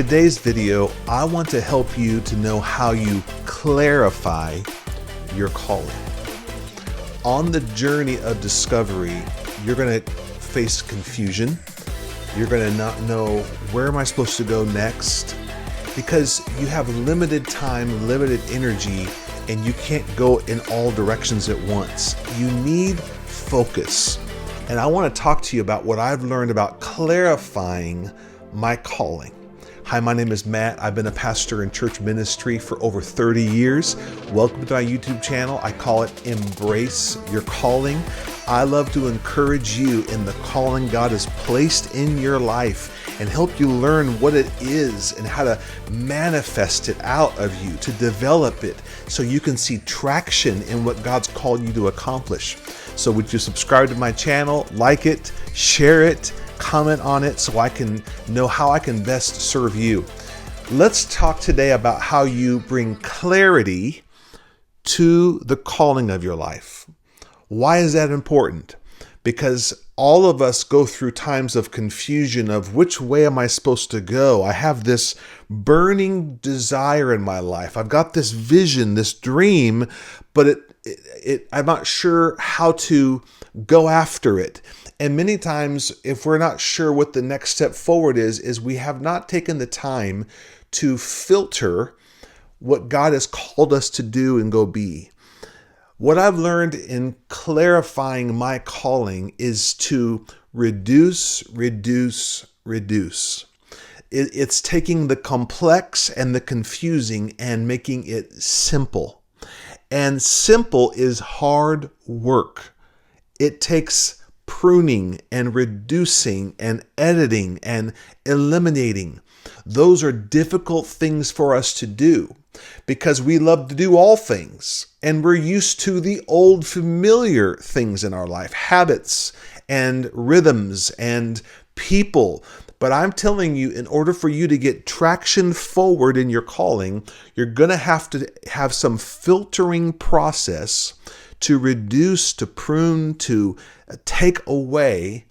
today's video, I want to help you to know how you clarify your calling. On the journey of discovery, you're going to face confusion. You're going to not know, where am I supposed to go next? Because you have limited time, limited energy, and you can't go in all directions at once. You need focus. And I want to talk to you about what I've learned about clarifying my calling. Hi, my name is Matt. I've been a pastor in church ministry for over 30 years. Welcome to my YouTube channel. I call it Embrace Your Calling. I love to encourage you in the calling God has placed in your life and help you learn what it is and how to manifest it out of you, to develop it so you can see traction in what God's called you to accomplish. So would you subscribe to my channel, like it, share it, comment on it so I can know how I can best serve you. Let's talk today about how you bring clarity to the calling of your life. Why is that important? Because all of us go through times of confusion of which way am I supposed to go? I have this burning desire in my life. I've got this vision, this dream, but I'm not sure how to go after it. And many times, if we're not sure what the next step forward is we have not taken the time to filter what God has called us to do and go be. What I've learned in clarifying my calling is to reduce. It's taking the complex and the confusing and making it simple. And simple is hard work. It takes pruning and reducing and editing and eliminating. Those are difficult things for us to do because we love to do all things and we're used to the old familiar things in our life, habits and rhythms and people. But I'm telling you, in order for you to get traction forward in your calling, you're going to have some filtering process to reduce, to prune, to take away.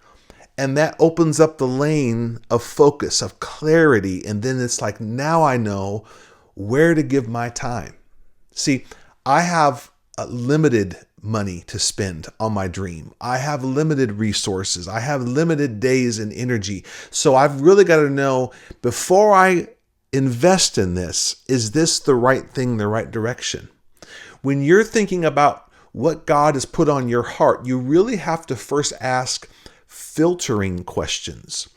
And that opens up the lane of focus, of clarity. And then it's like, now I know where to give my time. See, I have limited money to spend on my dream. I have limited resources. I have limited days and energy. So I've really got to know, before I invest in this, is this the right thing, the right direction? When you're thinking about what God has put on your heart, you really have to first ask filtering questions.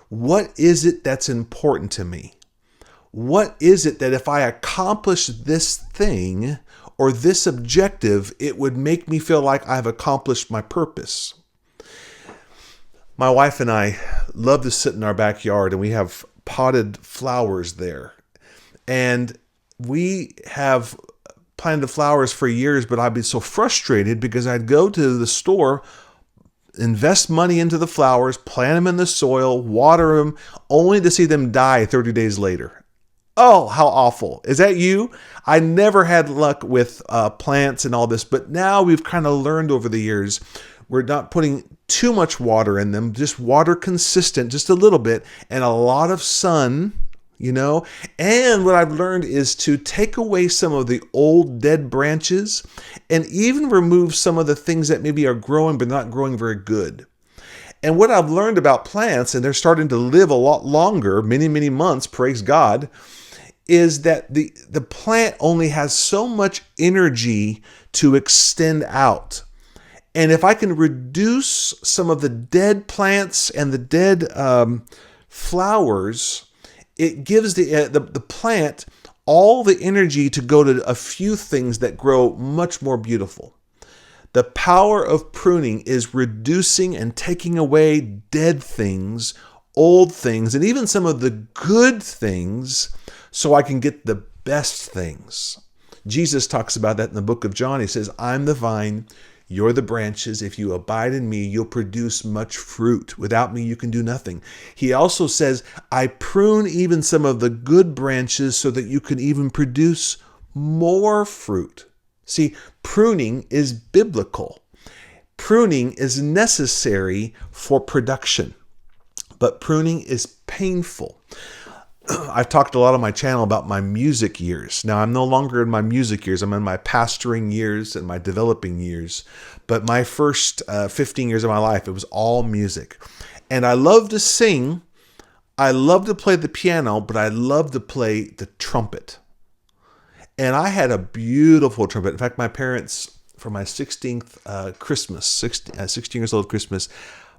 What is it that's important to me? What is it that if I accomplish this thing or this objective, it would make me feel like I've accomplished my purpose? My wife and I love to sit in our backyard, and we have potted flowers there. And we have planted flowers for years, but I'd be so frustrated because I'd go to the store, invest money into the flowers, plant them in the soil, water them, only to see them die 30 days later. Oh, how awful. Is that you? I never had luck with plants and all this, but now we've kind of learned over the years, we're not putting too much water in them, just water consistent, just a little bit, and a lot of sun. And what I've learned is to take away some of the old dead branches and even remove some of the things that maybe are growing but not growing very good. And what I've learned about plants, and they're starting to live a lot longer, many, many months, praise God, is that the plant only has so much energy to extend out. And if I can reduce some of the dead plants and the dead flowers, it gives the plant all the energy to go to a few things that grow much more beautiful. The power of pruning is reducing and taking away dead things, old things, and even some of the good things so I can get the best things. Jesus talks about that in the book of John. He says, I'm the vine, you're the branches. If you abide in me, you'll produce much fruit. Without me, you can do nothing. He also says, I prune even some of the good branches so that you can even produce more fruit. See, pruning is biblical. Pruning is necessary for production, but pruning is painful. I've talked a lot on my channel about my music years. Now, I'm no longer in my music years. I'm in my pastoring years and my developing years. But my first 15 years of my life, it was all music. And I love to sing. I love to play the piano, but I love to play the trumpet. And I had a beautiful trumpet. In fact, my parents, for my 16th Christmas, 16 years old Christmas,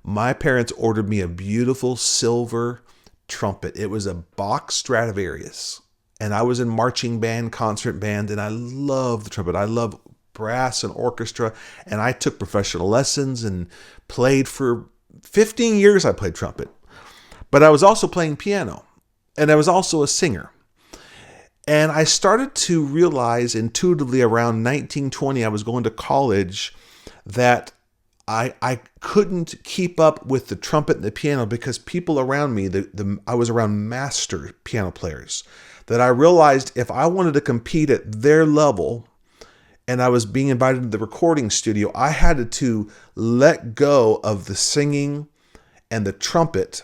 my parents ordered me a beautiful silver trumpet. It was a Bach Stradivarius. And I was in marching band, concert band, and I love the trumpet. I love brass and orchestra. And I took professional lessons and played for 15 years. I played trumpet. But I was also playing piano. And I was also a singer. And I started to realize intuitively around 1920, I was going to college, that I couldn't keep up with the trumpet and the piano because people around me, I was around master piano players, that I realized if I wanted to compete at their level and I was being invited to the recording studio, I had to let go of the singing and the trumpet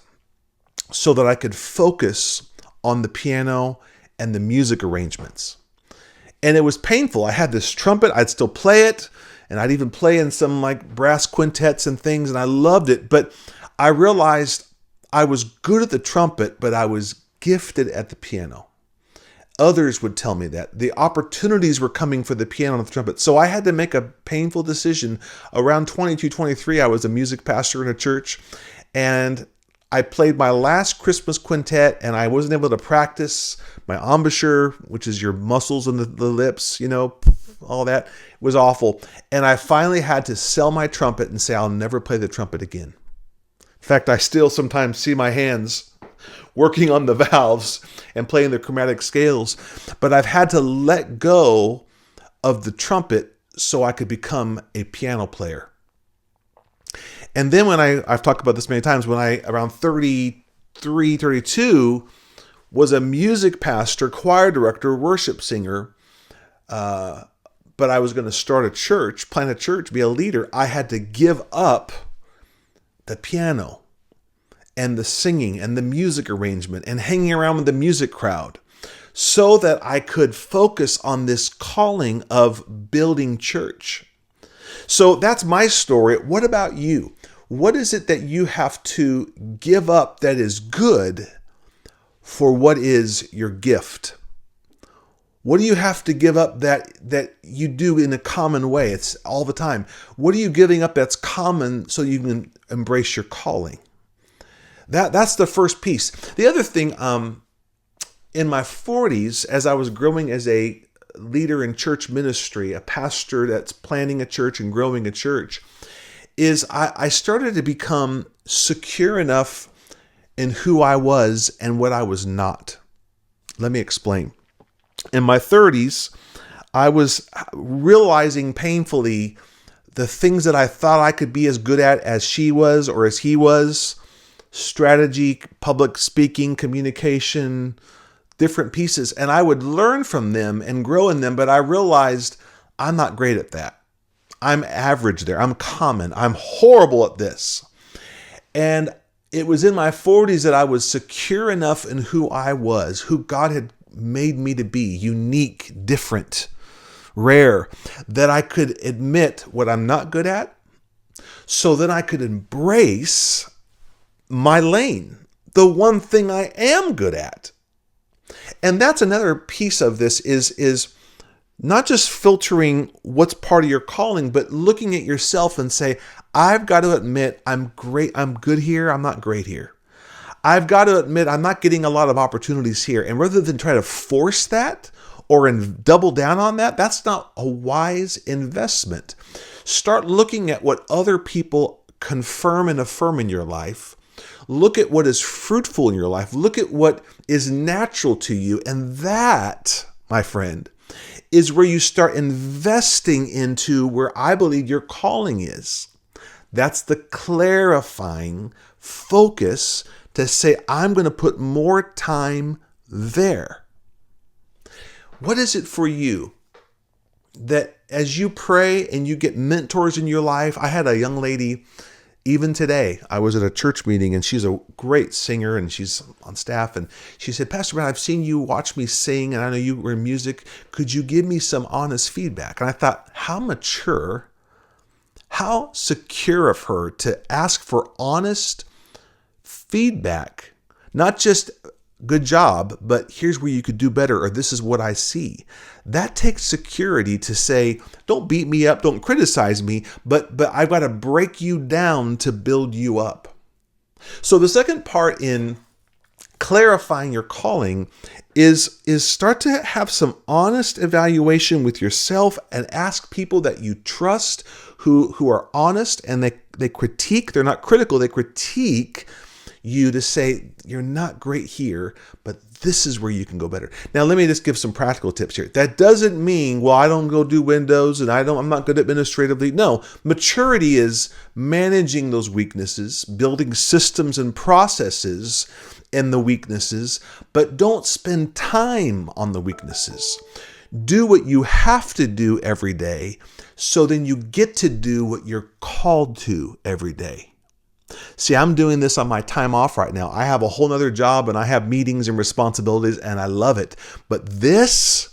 so that I could focus on the piano and the music arrangements. And it was painful. I had this trumpet, I'd still play it, and I'd even play in some like brass quintets and things, and I loved it. But I realized I was good at the trumpet, but I was gifted at the piano. Others would tell me that. The opportunities were coming for the piano and the trumpet. So I had to make a painful decision. Around 22, 23, I was a music pastor in a church, and I played my last Christmas quintet, and I wasn't able to practice my embouchure, which is your muscles in the lips, all that. It was awful. And I finally had to sell my trumpet and say, I'll never play the trumpet again. In fact, I still sometimes see my hands working on the valves and playing the chromatic scales, but I've had to let go of the trumpet so I could become a piano player. And then when I've talked about this many times, when I, around 33, 32, was a music pastor, choir director, worship singer, but I was going to start a church, plant a church, be a leader, I had to give up the piano and the singing and the music arrangement and hanging around with the music crowd so that I could focus on this calling of building church. So that's my story. What about you? What is it that you have to give up that is good for what is your gift? What do you have to give up that you do in a common way? It's all the time. What are you giving up that's common so you can embrace your calling? That's the first piece. The other thing, in my 40s, as I was growing as a leader in church ministry, a pastor that's planning a church and growing a church, is I started to become secure enough in who I was and what I was not. Let me explain. In my 30s, I was realizing painfully the things that I thought I could be as good at as she was or as he was. Strategy, public speaking, communication, different pieces. And I would learn from them and grow in them, but I realized I'm not great at that. I'm average there. I'm common. I'm horrible at this. And it was in my 40s that I was secure enough in who I was, who God had made me to be, unique, different, rare, that I could admit what I'm not good at, so that I could embrace my lane, the one thing I am good at. And that's another piece of this is not just filtering what's part of your calling, but looking at yourself and say, I've got to admit I'm great. I'm good here. I'm not great here. I've got to admit I'm not getting a lot of opportunities here. And rather than try to force that or double down on that, that's not a wise investment. Start looking at what other people confirm and affirm in your life. Look at what is fruitful in your life. Look at what is natural to you. And that, my friend, is where you start investing into where I believe your calling is. That's the clarifying focus to say, I'm going to put more time there. What is it for you that as you pray and you get mentors in your life? I had a young lady Even today, I was at a church meeting and she's a great singer and she's on staff. And she said, Pastor Brad, I've seen you watch me sing and I know you were in music. Could you give me some honest feedback? And I thought, how mature, how secure of her to ask for honest feedback, not just good job, but here's where you could do better, or this is what I see. That takes security to say, don't beat me up, don't criticize me, but I've got to break you down to build you up. So the second part in clarifying your calling is start to have some honest evaluation with yourself and ask people that you trust who are honest, and they critique, they're not critical, they critique you to say, you're not great here, but this is where you can go better. Now, let me just give some practical tips here. That doesn't mean, well, I don't go do Windows and I'm not good administratively. No, maturity is managing those weaknesses, building systems and processes in the weaknesses, but don't spend time on the weaknesses. Do what you have to do every day, so then you get to do what you're called to every day. See, I'm doing this on my time off right now. I have a whole nother job and I have meetings and responsibilities and I love it. But this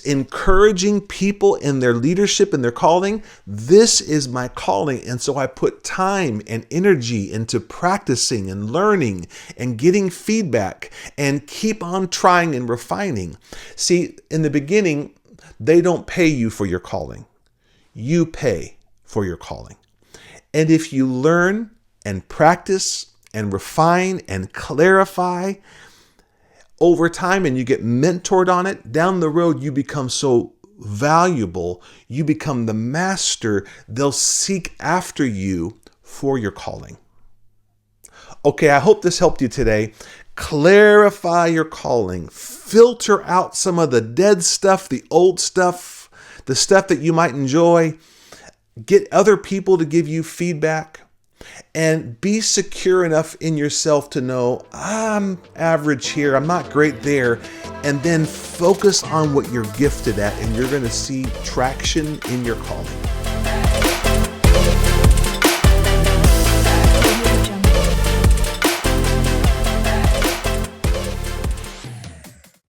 encouraging people in their leadership and their calling, this is my calling. And so I put time and energy into practicing and learning and getting feedback and keep on trying and refining. See, in the beginning, they don't pay you for your calling. You pay for your calling. And if you learn and practice and refine and clarify over time and you get mentored on it, down the road you become so valuable, you become the master, they'll seek after you for your calling. Okay, I hope this helped you today. Clarify your calling. Filter out some of the dead stuff, the old stuff, the stuff that you might enjoy. Get other people to give you feedback and be secure enough in yourself to know, I'm average here, I'm not great there, and then focus on what you're gifted at and you're going to see traction in your calling.